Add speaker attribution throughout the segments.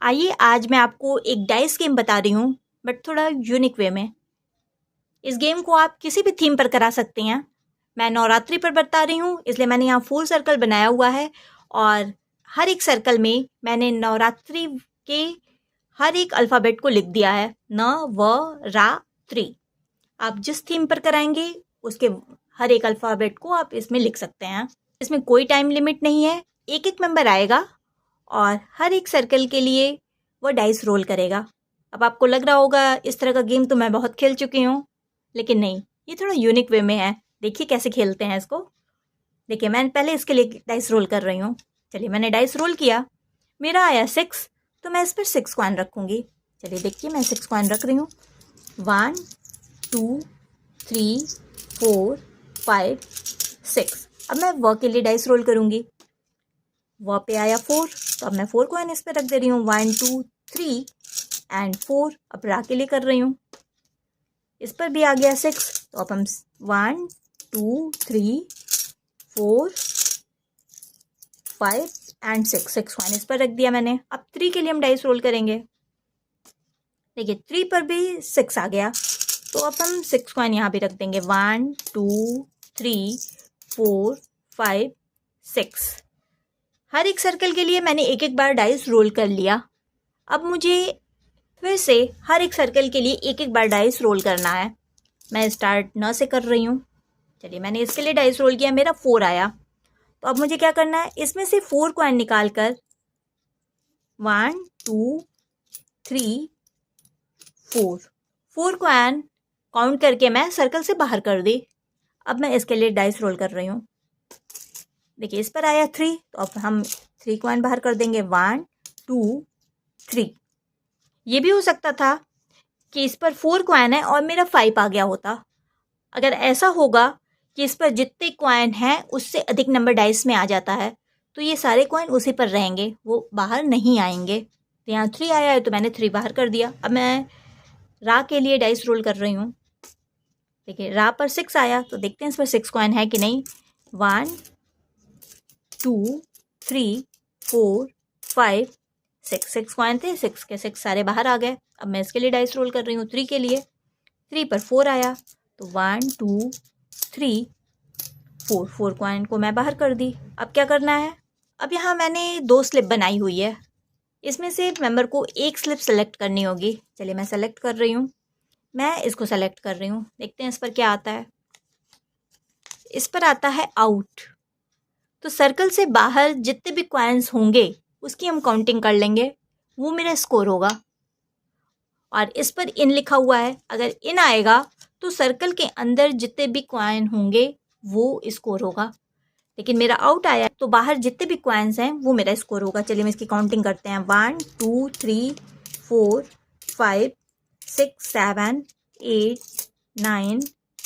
Speaker 1: आइए आज मैं आपको एक डाइस गेम बता रही हूँ, बट थोड़ा यूनिक वे में। इस गेम को आप किसी भी थीम पर करा सकते हैं। मैं नवरात्रि पर बता रही हूँ, इसलिए मैंने यहाँ फुल सर्कल बनाया हुआ है और हर एक सर्कल में मैंने नवरात्रि के हर एक अल्फ़ाबेट को लिख दिया है। न व रा त्रि। आप जिस थीम पर कराएंगे उसके हर एक अल्फ़ाबेट को आप इसमें लिख सकते हैं। इसमें कोई टाइम लिमिट नहीं है। एक एक मेंबर आएगा और हर एक सर्कल के लिए वो डाइस रोल करेगा। अब आपको लग रहा होगा इस तरह का गेम तो मैं बहुत खेल चुकी हूँ, लेकिन नहीं, ये थोड़ा यूनिक वे में है। देखिए कैसे खेलते हैं इसको। देखिए मैं पहले इसके लिए डाइस रोल कर रही हूँ। चलिए मैंने डाइस रोल किया, मेरा आया 6, तो मैं इस पर 6 कॉइन रखूँगी। चलिए देखिए मैं 6 कॉइन रख रही हूँ। 1 2 3 4 5 6। अब मैं व के लिए डाइस रोल करूँगी। व पे आया 4, तो अब मैं 4 कॉइन इस पर रख दे रही हूँ। 1 2 3 एंड 4। अब रा के लिए कर रही हूँ। इस पर भी आ गया 6, तो अब हम 1 2 3 4 5 एंड 6 कॉइन इस पर रख दिया मैंने। अब 3 के लिए हम डाइस रोल करेंगे। देखिए 3 पर भी 6 आ गया, तो अब हम 6 कॉइन यहाँ भी रख देंगे। 1 2 3 4 5 6। हर एक सर्कल के लिए मैंने एक एक बार डाइस रोल कर लिया। अब मुझे फिर से हर एक सर्कल के लिए एक एक बार डाइस रोल करना है। मैं स्टार्ट न से कर रही हूँ। चलिए मैंने इसके लिए डाइस रोल किया, मेरा 4 आया। तो अब मुझे क्या करना है, इसमें से 4 कॉइन निकाल कर 1 2 3 4 कॉइन काउंट करके मैं सर्कल से बाहर कर दी। अब मैं इसके लिए डाइस रोल कर रही हूँ। देखिए इस पर आया 3, तो अब हम 3 कॉइन बाहर कर देंगे। 1 2 3। ये भी हो सकता था कि इस पर 4 कॉइन है और मेरा 5 आ गया होता। अगर ऐसा होगा कि इस पर जितने कॉइन हैं उससे अधिक नंबर डाइस में आ जाता है, तो ये सारे कॉइन उसी पर रहेंगे, वो बाहर नहीं आएंगे। तो यहाँ 3 आया है तो मैंने 3 बाहर कर दिया। अब मैं रा के लिए डाइस रोल कर रही हूँ। देखिए रा पर 6 आया, तो देखते हैं इस पर 6 कॉइन है कि नहीं। 1 2 3 4 5 6 कॉइन थे, 6 के 6 सारे बाहर आ गए। अब मैं इसके लिए डाइस रोल कर रही हूँ 3 के लिए। 3 पर 4 आया, तो 1 2 3 4 कॉइन को मैं बाहर कर दी। अब क्या करना है, अब यहाँ मैंने 2 स्लिप बनाई हुई है, इसमें से मेंबर को एक स्लिप सेलेक्ट करनी होगी। चलिए मैं सेलेक्ट कर रही हूँ। मैं इसको सेलेक्ट कर रही हूँ, देखते हैं इस पर क्या आता है। इस पर आता है आउट। तो सर्कल से बाहर जितने भी कॉइन्स होंगे उसकी हम काउंटिंग कर लेंगे, वो मेरा स्कोर होगा। और इस पर इन लिखा हुआ है, अगर इन आएगा तो सर्कल के अंदर जितने भी कॉइन होंगे वो स्कोर होगा। लेकिन मेरा आउट आया तो बाहर जितने भी कॉइन्स हैं वो मेरा स्कोर होगा। चलिए हम इसकी काउंटिंग करते हैं। 1 2 3 4 5 6 7 8 9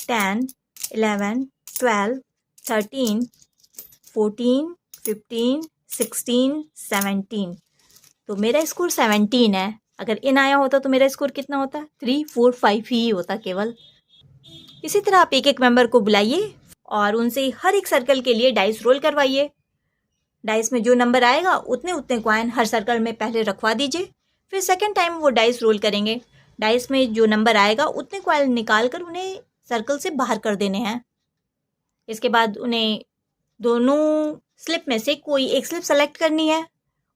Speaker 1: 10 11 12 13 14 15 16 17। तो मेरा स्कोर 17 है। अगर इन आया होता तो मेरा स्कोर कितना होता, 3 4 5 ही होता केवल। इसी तरह आप एक एक मेंबर को बुलाइए और उनसे हर एक सर्कल के लिए डाइस रोल करवाइए। डाइस में जो नंबर आएगा उतने उतने कॉइन हर सर्कल में पहले रखवा दीजिए। फिर सेकंड टाइम वो डाइस रोल करेंगे। डाइस में जो नंबर आएगा उतने कॉइन निकाल कर उन्हें सर्कल से बाहर कर देने हैं। इसके बाद उन्हें दोनों स्लिप में से कोई एक स्लिप सेलेक्ट करनी है।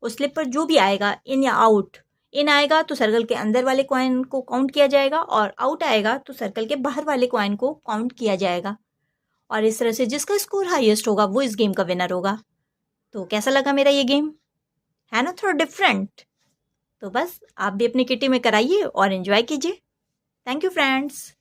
Speaker 1: उस स्लिप पर जो भी आएगा, इन या आउट, इन आएगा तो सर्कल के अंदर वाले कॉइन को काउंट किया जाएगा और आउट आएगा तो सर्कल के बाहर वाले कॉइन को काउंट किया जाएगा। और इस तरह से जिसका स्कोर हाईएस्ट होगा वो इस गेम का विनर होगा। तो कैसा लगा मेरा ये गेम, है ना थोड़ा डिफरेंट। तो बस आप भी अपनी किटी में कराइए और एंजॉय कीजिए। Thank you friends.